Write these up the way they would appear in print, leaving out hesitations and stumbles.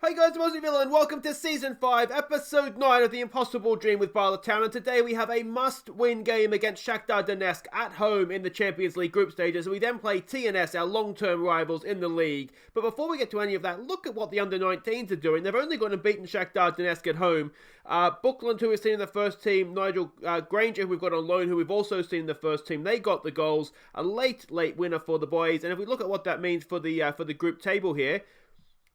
Hey guys, I'm Aussie and welcome to Season 5, Episode 9 of The Impossible Dream with Bala Town. And today we have a must-win game against Shakhtar Donetsk at home in the Champions League group stages. And we then play TNS, our long-term rivals in the league. But before we get to any of that, look at what the under-19s are doing. They've only gone and beaten Shakhtar Donetsk at home. Buckland, who we've seen in the first team, Nigel Granger, who we've got on loan, who we've also seen in the first team, they got the goals. A late winner for the boys. And if we look at what that means for the group table here,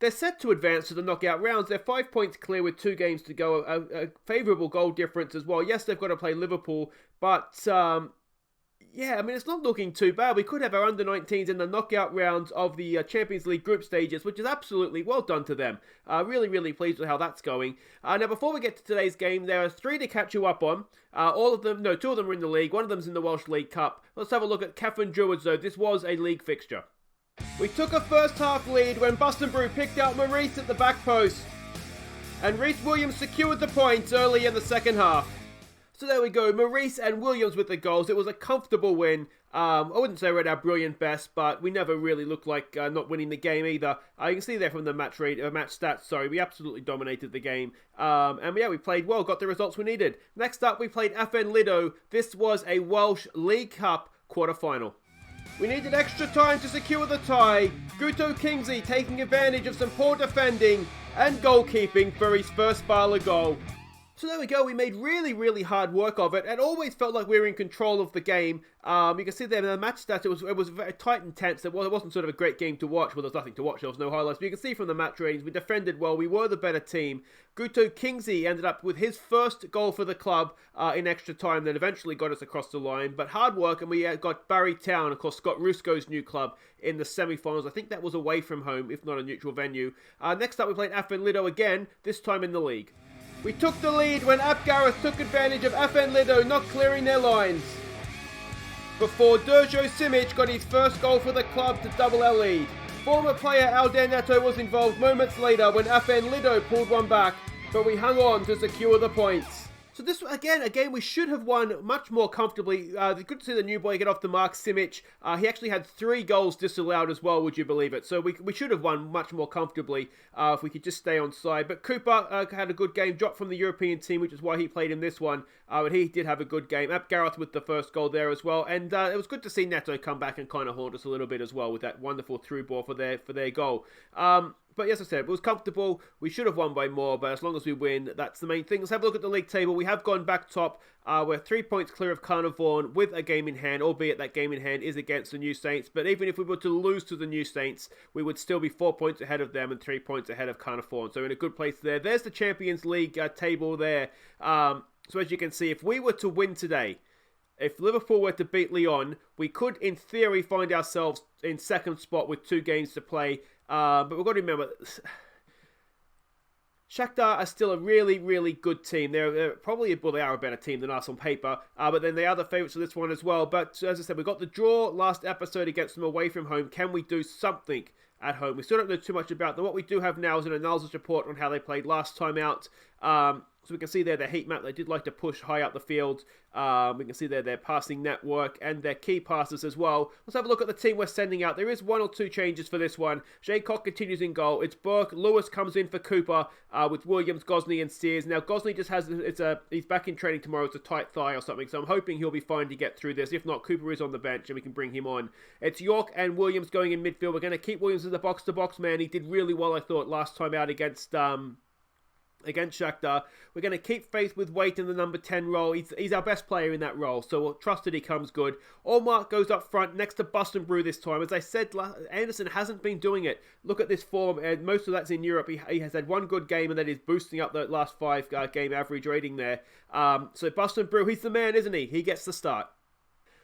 they're set to advance to the knockout rounds. They're 5 points clear with 2 games to go. A favourable goal difference as well. Yes, they've got to play Liverpool, but yeah, I mean, it's not looking too bad. We could have our under-19s in the knockout rounds of the Champions League group stages, which is absolutely well done to them. Really, really pleased with how that's going. Now, before we get to today's game, there are 3 to catch you up on. 2 of them are in the league. One of them's in the Welsh League Cup. Let's have a look at Cefn Druids, though. This was a league fixture. We took a first half lead when Boston Brew picked out Maurice at the back post. And Reece Williams secured the points early in the second half. So there we go, Maurice and Williams with the goals. It was a comfortable win. I wouldn't say we're at our brilliant best, but we never really looked like not winning the game either. You can see there from the match stats, we absolutely dominated the game. And yeah, we played well, got the results we needed. Next up, we played FM20. This was a Welsh League Cup quarter-final. We needed extra time to secure the tie. Guto Kingsley taking advantage of some poor defending and goalkeeping for his first Bala goal. So there we go, we made really, really hard work of it and always felt like we were in control of the game. You can see there in the match stats, it was very tight and tense. It wasn't sort of a great game to watch. Well, there's nothing to watch, there was no highlights. But you can see from the match ratings, we defended well, we were the better team. Guto Kingsley ended up with his first goal for the club in extra time that eventually got us across the line. But hard work, and we got Barry Town, of course, Scott Rusco's new club, in the semi-finals. I think that was away from home, if not a neutral venue. Next up, we played FM20 again, this time in the league. We took the lead when Ap Gareth took advantage of FM20 not clearing their lines, before Durjo Simic got his first goal for the club to double our lead. Former player Alden Neto was involved moments later when FM20 pulled one back, but we hung on to secure the points. So this, again, we should have won much more comfortably. Good to see the new boy get off the mark, Simic. He actually had 3 goals disallowed as well, would you believe it? So we should have won much more comfortably if we could just stay on side. But Cooper had a good game, dropped from the European team, which is why he played in this one. But he did have a good game. Ap Gareth with the first goal there as well. And it was good to see Neto come back and kind of haunt us a little bit as well with that wonderful through ball for their goal. But as I said, it was comfortable. We should have won by more, but as long as we win, that's the main thing. Let's have a look at the league table. We have gone back top. We're 3 points clear of Carnarvon with a game in hand, albeit that game in hand is against the New Saints. But even if we were to lose to the New Saints, we would still be 4 points ahead of them and 3 points ahead of Carnarvon. So in a good place there. There's the Champions League table there. So as you can see, if we were to win today, if Liverpool were to beat Lyon, we could, in theory, find ourselves in second spot with 2 games to play. But we've got to remember, Shakhtar are still a really, really good team. They're probably, well, they are a better team than us on paper. But then they are the favourites of this one as well. But as I said, we got the draw last episode against them away from home. Can we do something at home? We still don't know too much about them. What we do have now is an analysis report on how they played last time out. So we can see there their heat map. They did like to push high up the field. We can see there their passing network and their key passes as well. Let's have a look at the team we're sending out. There is 1 or 2 changes for this one. Jaycock continues in goal. It's Burke. Lewis comes in for Cooper with Williams, Gosney and Sears. Now Gosney just has, he's back in training tomorrow. It's a tight thigh or something. So I'm hoping he'll be fine to get through this. If not, Cooper is on the bench and we can bring him on. It's York and Williams going in midfield. We're going to keep Williams as a box-to-box man. He did really well, I thought, last time out against Shakhtar. We're going to keep faith with Waite in the number 10 role. He's our best player in that role, so we'll trust that he comes good. Allmark goes up front next to Boston Brew this time. As I said, Anderson hasn't been doing it. Look at this form, and most of that's in Europe. He has had 1 good game, and that is boosting up the last 5 game average rating there. So Boston Brew, he's the man, isn't he? He gets the start.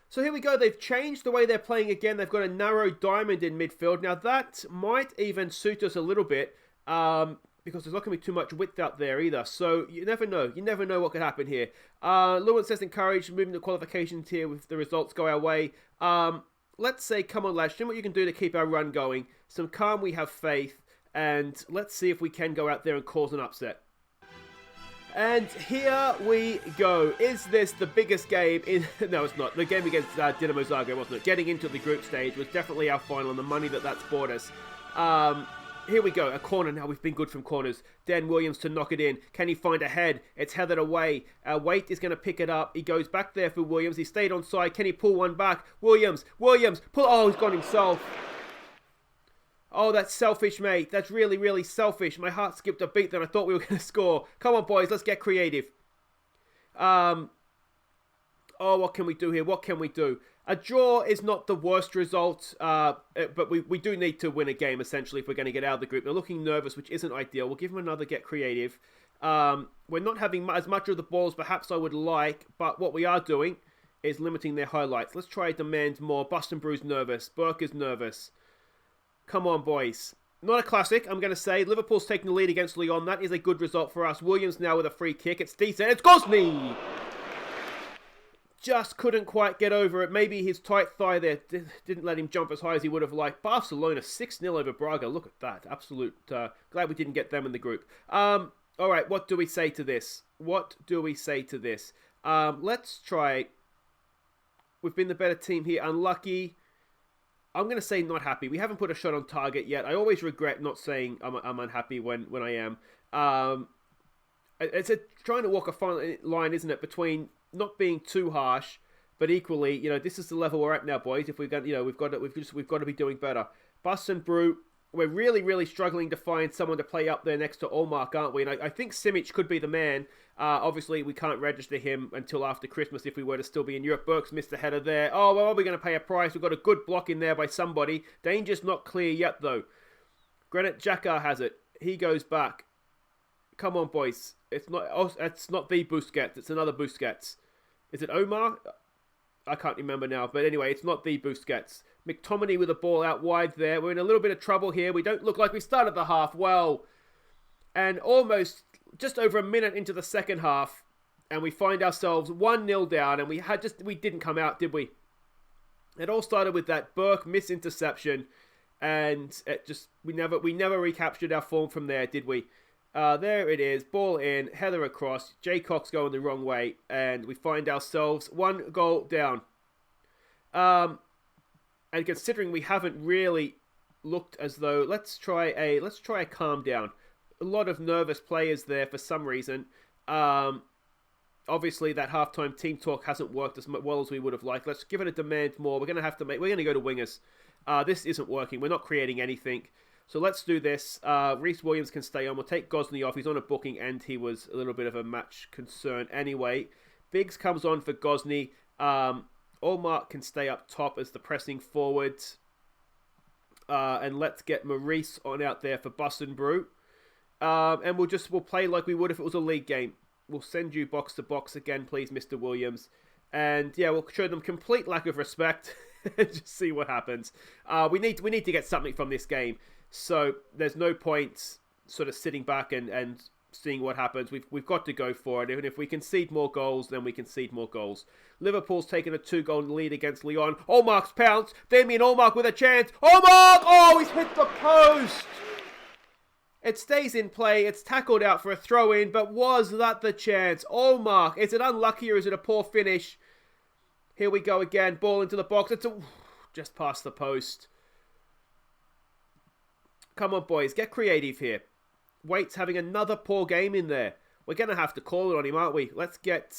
So here we go. They've changed the way they're playing again. They've got a narrow diamond in midfield. Now that might even suit us a little bit. Because there's not going to be too much width out there either. So you never know. You never know what could happen here. Lewis says encouraged, moving to qualifications here if the results go our way. Let's say, come on lads, show what you can do to keep our run going. Some calm, we have faith. And let's see if we can go out there and cause an upset. And here we go. Is this the biggest game in... No, it's not. The game against Dinamo Zagreb, wasn't it? Getting into the group stage was definitely our final and the money that's bought us. Here we go, a corner now. We've been good from corners. Dan Williams to knock it in. Can he find a head? It's headed away. Waite is going to pick it up. He goes back there for Williams. He stayed on side. Can he pull one back? Williams, pull. Oh, he's got himself. Oh, that's selfish, mate. That's really, really selfish. My heart skipped a beat then I thought we were going to score. Come on, boys. Let's get creative. Oh, what can we do here? What can we do? A draw is not the worst result, but we do need to win a game, essentially, if we're going to get out of the group. They're looking nervous, which isn't ideal. We'll give them another get creative. We're not having as much of the balls perhaps I would like, but what we are doing is limiting their highlights. Let's try demand more. Bust and Brew's nervous. Burke is nervous. Come on, boys. Not a classic, I'm going to say. Liverpool's taking the lead against Lyon. That is a good result for us. Williams now with a free kick. It's decent. It's Gosney! Just couldn't quite get over it. Maybe his tight thigh there didn't let him jump as high as he would have liked. Barcelona 6-0 over Braga. Look at that. Absolute. Glad we didn't get them in the group. All right, what do we say to this? Let's try. We've been the better team here. Unlucky. I'm going to say not happy. We haven't put a shot on target yet. I always regret not saying I'm unhappy when I am. It's trying to walk a fine line, isn't it, between not being too harsh, but equally, this is the level we're at now, boys. If we've got, we've got to be doing better. Bus and Brew, we're really, really struggling to find someone to play up there next to Allmark, aren't we? And I think Simic could be the man. Obviously, we can't register him until after Christmas if we were to still be in Europe. Burke's missed the header there. Oh, well, we're going to pay a price. We've got a good block in there by somebody. Danger's not clear yet, though. Granit Xhaka has it. He goes back. Come on, boys. It's not the Busquets. It's another Busquets. Is it Omar? I can't remember now. But anyway, it's not the Busquets. McTominay with the ball out wide there. We're in a little bit of trouble here. We don't look like we started the half well. And almost just over a minute into the second half, and we find ourselves 1-0 down, and we didn't come out, did we? It all started with that Burke misinterception, and we never recaptured our form from there, did we? There it is, ball in, header across, Jay Cox going the wrong way, and we find ourselves 1 goal down. And considering we haven't really looked as though, let's try a calm down. A lot of nervous players there for some reason. Obviously that halftime team talk hasn't worked as well as we would have liked. Let's give it a demand more. We're going to go to wingers. This isn't working. We're not creating anything. So let's do this. Reece Williams can stay on. We'll take Gosney off. He's on a booking and he was a little bit of a match concern anyway. Biggs comes on for Gosney. Allmark can stay up top as the pressing forward. And let's get Maurice on out there for Bus and Brew. And we'll play like we would if it was a league game. We'll send you box to box again, please, Mr. Williams. And yeah, we'll show them complete lack of respect and just see what happens. We need to get something from this game. So there's no point sort of sitting back and seeing what happens. We've got to go for it. And if we concede more goals, then we concede more goals. Liverpool's taken a 2-goal lead against Lyon. Allmark's pounced. Damien Allmark with a chance. Allmark! Oh, he's hit the post! It stays in play. It's tackled out for a throw-in, but was that the chance? Allmark, is it unlucky or is it a poor finish? Here we go again. Ball into the box. Just past the post. Come on, boys. Get creative here. Waite's having another poor game in there. We're going to have to call it on him, aren't we? Let's get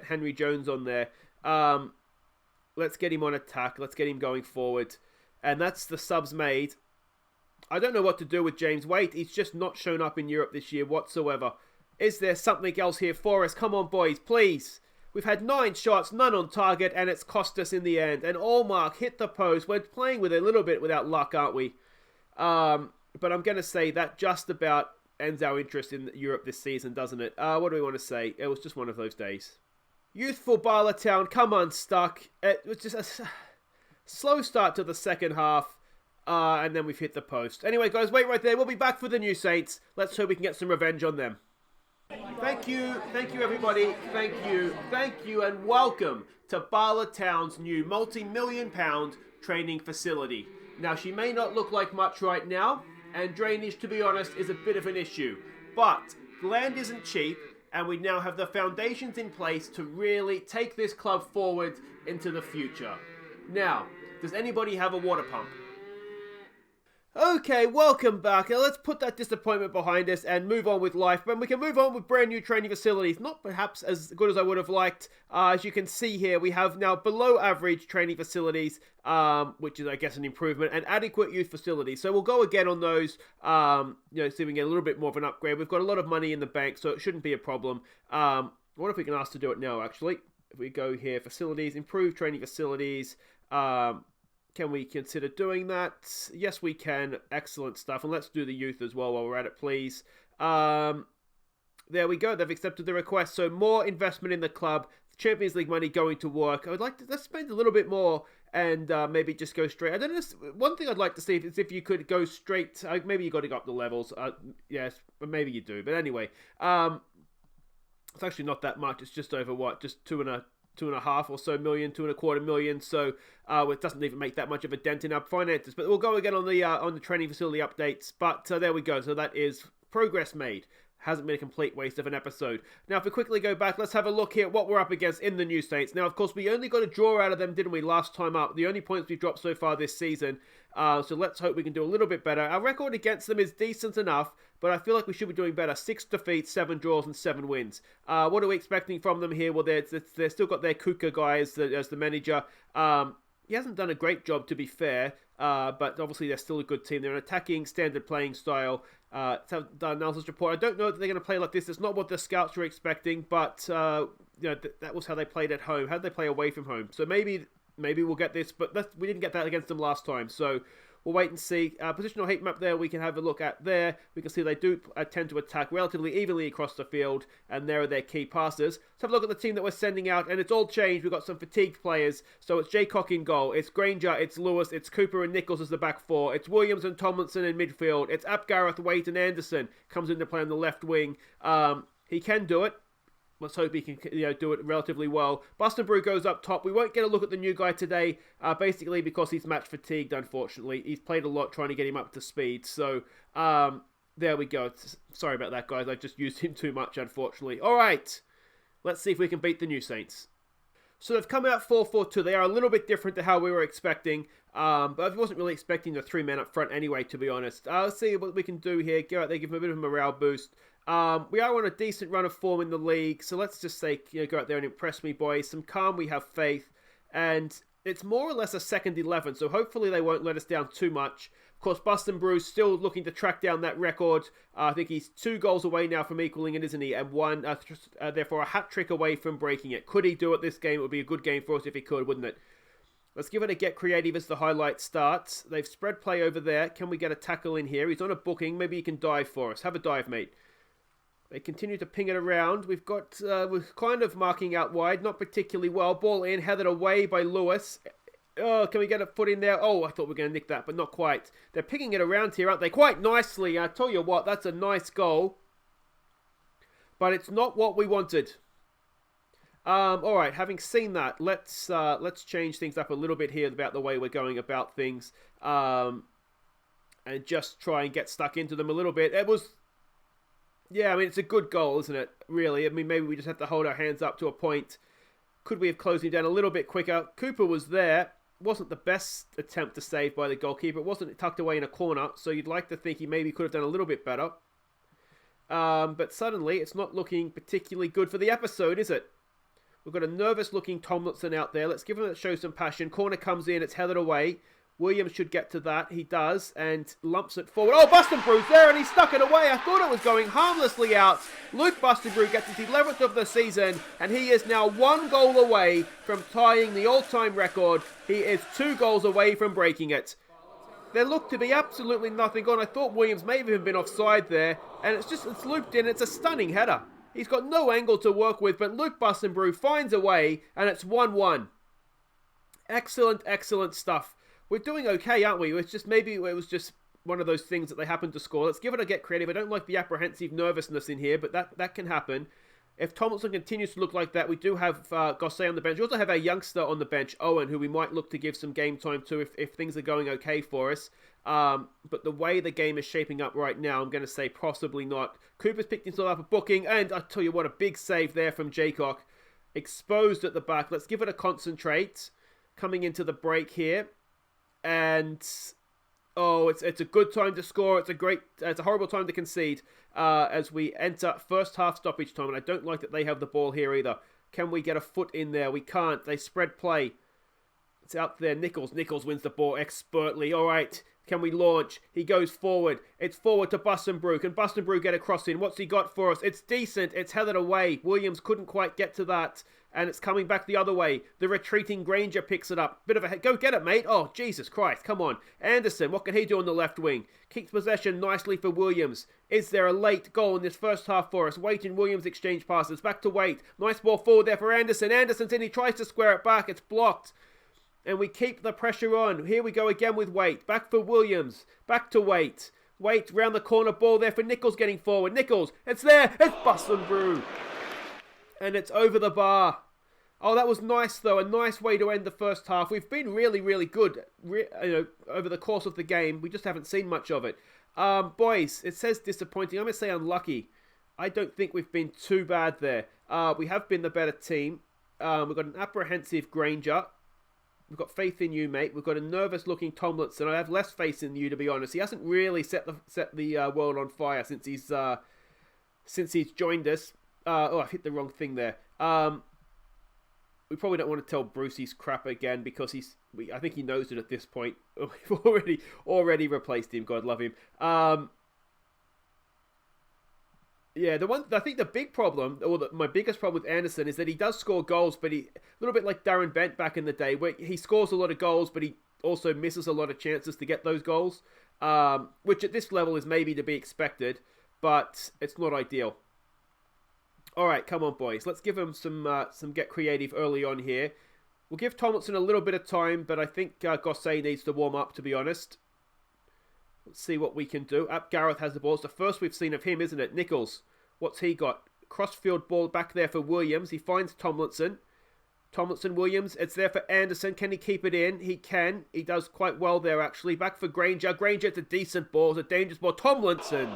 Henry Jones on there. Let's get him on attack. Let's get him going forward. And that's the subs made. I don't know what to do with James Waite. He's just not shown up in Europe this year whatsoever. Is there something else here for us? Come on, boys, please. We've had 9 shots, none on target, and it's cost us in the end. And Allmark hit the post. We're playing with a little bit without luck, aren't we? But I'm going to say that just about ends our interest in Europe this season, doesn't it? What do we want to say? It was just one of those days. Youthful Bala Town, come unstuck. It was just a slow start to the second half. And then we've hit the post. Anyway, guys, wait right there. We'll be back for the new Saints. Let's hope we can get some revenge on them. Thank you, everybody. Thank you, and welcome to Bala Town's new multi-million-pound training facility. Now, she may not look like much right now, and drainage, to be honest, is a bit of an issue. But land isn't cheap, and we now have the foundations in place to really take this club forward into the future. Now, does anybody have a water pump? Okay, welcome back. Now let's put that disappointment behind us and move on with life. But we can move on with brand new training facilities. Not perhaps as good as I would have liked. As you can see here, we have now below average training facilities, which is, I guess, an improvement, and adequate youth facilities. So we'll go again on those, see if we can get a little bit more of an upgrade. We've got a lot of money in the bank, so it shouldn't be a problem. What if we can ask to do it now, actually? If we go here, facilities, improve training facilities, can we consider doing that? Yes, we can. Excellent stuff. And let's do the youth as well while we're at it, please. There we go. They've accepted the request. So more investment in the club. Champions League money going to work. I would like to let's spend a little bit more and maybe just go straight. I don't know. One thing I'd like to see is if you could go straight. Maybe you got to go up the levels. Yes, but maybe you do. But anyway, it's actually not that much. It's just over what? Just two and a half or so million, 2.25 million. So it doesn't even make that much of a dent in our finances. But we'll go again on the training facility updates. But there we go. So that is progress made. Hasn't been a complete waste of an episode. Now, if we quickly go back, let's have a look here at what we're up against in the new Saints. Now, of course, we only got a draw out of them, didn't we, last time up? The only points we've dropped so far this season. So let's hope we can do a little bit better. Our record against them is decent enough, but I feel like we should be doing better. 6 defeats, 7 draws, and 7 wins. What are we expecting from them here? Well, they've still got their Kuka guy as the manager. He hasn't done a great job, to be fair, but obviously they're still a good team. They're an attacking, standard playing style. The analysis report. I don't know that they're going to play like this. It's not what the scouts were expecting, but that was how they played at home. How did they play away from home? So maybe we'll get this, but we didn't get that against them last time. So we'll wait and see. Positional heat map there we can have a look at there. We can see they do tend to attack relatively evenly across the field, and there are their key passes. Let's have a look at the team that we're sending out, and it's all changed. We've got some fatigued players. So it's Jaycock in goal. It's Granger, it's Lewis, it's Cooper and Nichols as the back four. It's Williams and Tomlinson in midfield. It's Gareth, Waite and Anderson comes into play on the left wing. He can do it. Let's hope he can do it relatively well. Buston Brew goes up top. We won't get a look at the new guy today, basically because he's match fatigued, unfortunately. He's played a lot trying to get him up to speed. So, there we go. Sorry about that, guys. I just used him too much, unfortunately. All right. Let's see if we can beat the new Saints. So they've come out 4-4-2. They are a little bit different to how we were expecting. But I wasn't really expecting the 3-man up front anyway, to be honest. Let's see what we can do here. Go out there, give them a bit of a morale boost. We are on a decent run of form in the league, so let's just say, go out there and impress me, boys. Some calm, we have faith, and it's more or less a second 11, so hopefully they won't let us down too much. Of course, Buston Brew's still looking to track down that record. I think he's 2 goals away now from equaling it, isn't he? And one, therefore, a hat-trick away from breaking it. Could he do it this game? It would be a good game for us if he could, wouldn't it? Let's give it a get creative as the highlight starts. They've spread play over there. Can we get a tackle in here? He's on a booking. Maybe he can dive for us. Have a dive, mate. They continue to ping it around. We're kind of marking out wide, not particularly well. Ball in, headed away by Lewis. Oh, can we get a foot in there? Oh, I thought we were going to nick that, but not quite. They're picking it around here, aren't they? Quite nicely. I tell you what, that's a nice goal. But it's not what we wanted. All right, having seen that, let's change things up a little bit here about the way we're going about things. And just try and get stuck into them a little bit. Yeah, I mean, it's a good goal, isn't it? Really. I mean, maybe we just have to hold our hands up to a point. Could we have closed him down a little bit quicker? Cooper was there. Wasn't the best attempt to save by the goalkeeper. It wasn't tucked away in a corner, so you'd like to think he maybe could have done a little bit better. But suddenly, it's not looking particularly good for the episode, is it? We've got a nervous-looking Tomlinson out there. Let's give him a show some passion. Corner comes in. It's headed away. Williams should get to that. He does, and lumps it forward. Oh, Buston Brew's there, and he stuck it away. I thought it was going harmlessly out. Luke Buston Brew gets his 11th of the season, and he is now 1 goal away from tying the all-time record. He is 2 goals away from breaking it. There looked to be absolutely nothing on. I thought Williams may have even been offside there, and it's looped in. It's a stunning header. He's got no angle to work with, but Luke Buston Brew finds a way, and it's 1-1. Excellent, excellent stuff. We're doing okay, aren't we? Maybe it was just one of those things that they happened to score. Let's give it a get creative. I don't like the apprehensive nervousness in here, but that can happen. If Tomlinson continues to look like that, we do have Gosset on the bench. We also have our youngster on the bench, Owen, who we might look to give some game time to if things are going okay for us. But the way the game is shaping up right now, I'm going to say possibly not. Cooper's picked himself up a booking, and I tell you what, a big save there from Jaycock. Exposed at the back. Let's give it a concentrate. Coming into the break here. And Oh, it's a good time to score. It's a horrible time to concede as we enter first half stoppage time. And I don't like that they have the ball here either. Can we get a foot in there? We can't. They spread play. It's out there. Nichols wins the ball expertly. All right. Can we launch? He goes forward. It's forward to Bussenbrew. Can Bussenbrew get a cross in? What's he got for us? It's decent. It's headed away. Williams couldn't quite get to that. And it's coming back the other way. The retreating Granger picks it up. Bit of a... Go get it, mate. Oh, Jesus Christ. Come on. Anderson, what can he do on the left wing? Keeps possession nicely for Williams. Is there a late goal in this first half for us? Waite and Williams exchange passes. Back to Waite. Nice ball forward there for Anderson. Anderson's in. He tries to square it back. It's blocked. And we keep the pressure on. Here we go again with Waite. Back for Williams. Back to Waite. Waite round the corner ball there for Nichols getting forward. Nichols, it's there. It's Bussenbrew. And it's over the bar. Oh, that was nice though. A nice way to end the first half. We've been really, really good over the course of the game. We just haven't seen much of it. Boys, it says disappointing. I'm going to say unlucky. I don't think we've been too bad there. We have been the better team. We've got an apprehensive Granger. We've got faith in you, mate. We've got a nervous-looking Tomlinson. I have less faith in you, to be honest. He hasn't really set the world on fire since he's joined us. I've hit the wrong thing there. We probably don't want to tell Bruce he's crap again because I think he knows it at this point. We've already replaced him. God love him. Yeah, I think the big problem, my biggest problem with Anderson is that he does score goals, but a little bit like Darren Bent back in the day, where he scores a lot of goals, but he also misses a lot of chances to get those goals, which at this level is maybe to be expected, but it's not ideal. All right, come on, boys. Let's give him some get creative early on here. We'll give Tomlinson a little bit of time, but I think Gosset needs to warm up, to be honest. Let's see what we can do. Gareth has the ball. It's the first we've seen of him, isn't it? Nichols, what's he got? Crossfield ball back there for Williams. He finds Tomlinson. Williams. It's there for Anderson. Can he keep it in? He can. He does quite well there, actually. Back for Granger. Granger, it's a decent ball. It's a dangerous ball. Tomlinson.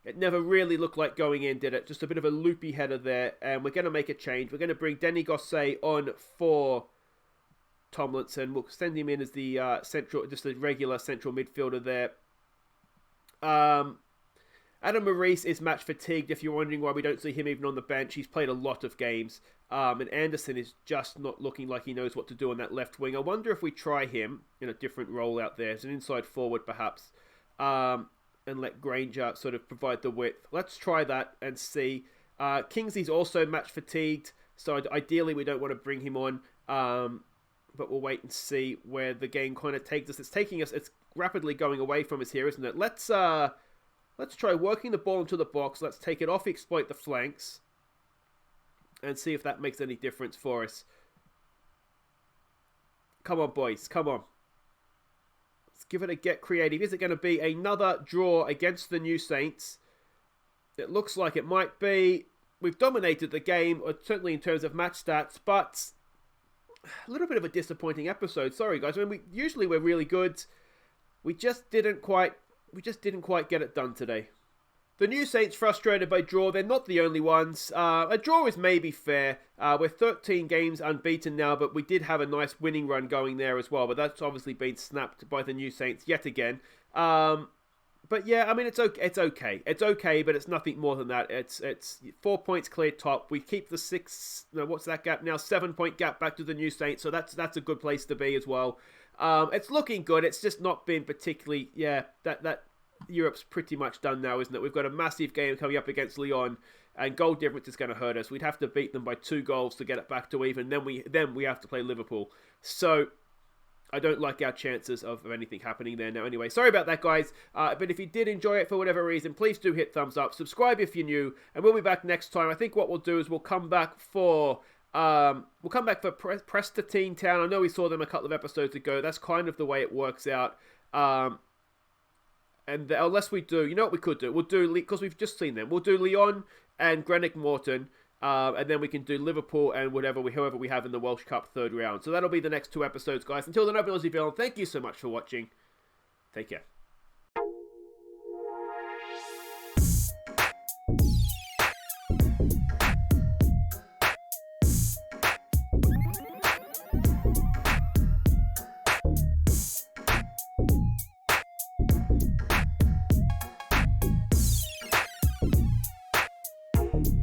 It never really looked like going in, did it? Just a bit of a loopy header there. And we're going to make a change. We're going to bring Denny Gosset on for Tomlinson. We'll send him in as the just a regular central midfielder there. Adam Maurice is match fatigued, if you're wondering why we don't see him even on the bench. He's played a lot of games. And Anderson is just not looking like he knows what to do on that left wing. I wonder if we try him in a different role out there, as an inside forward perhaps, and let Granger sort of provide the width. Let's try that and see. Kingsley's also match fatigued, so ideally we don't want to bring him on. But we'll wait and see where the game kind of takes us. It's rapidly going away from us here, isn't it? Let's try working the ball into the box. Let's take it off, exploit the flanks, and see if that makes any difference for us. Come on, boys. Come on. Let's give it a get creative. Is it going to be another draw against the New Saints? It looks like it might be. We've dominated the game, certainly in terms of match stats, but a little bit of a disappointing episode. Sorry, guys. I mean, we're really good. We just didn't quite get it done today. The New Saints frustrated by draw. They're not the only ones. A draw is maybe fair. We're 13 games unbeaten now, but we did have a nice winning run going there as well. But that's obviously been snapped by the New Saints yet again. But yeah, I mean, it's okay. It's okay, but it's nothing more than that. It's 4 points clear top. We keep the 7-point gap back to the New Saints. So that's a good place to be as well. It's looking good. It's just not been particularly, that Europe's pretty much done now, isn't it? We've got a massive game coming up against Lyon, and goal difference is going to hurt us. We'd have to beat them by 2 goals to get it back to even. Then we have to play Liverpool. So I don't like our chances of anything happening there now. Anyway, sorry about that, guys. But if you did enjoy it for whatever reason, please do hit thumbs up. Subscribe if you're new, and we'll be back next time. I think what we'll do is we'll come back for Preston Town. I know we saw them a couple of episodes ago. That's kind of the way it works out. And unless we do, you know what we could do? We'll do, because we've just seen them, we'll do Lyon and Greenock Morton, and then we can do Liverpool and whoever we have in the Welsh Cup third round. So that'll be the next 2 episodes, guys. Until then, I've been Aussie Villain. Thank you so much for watching. Take care.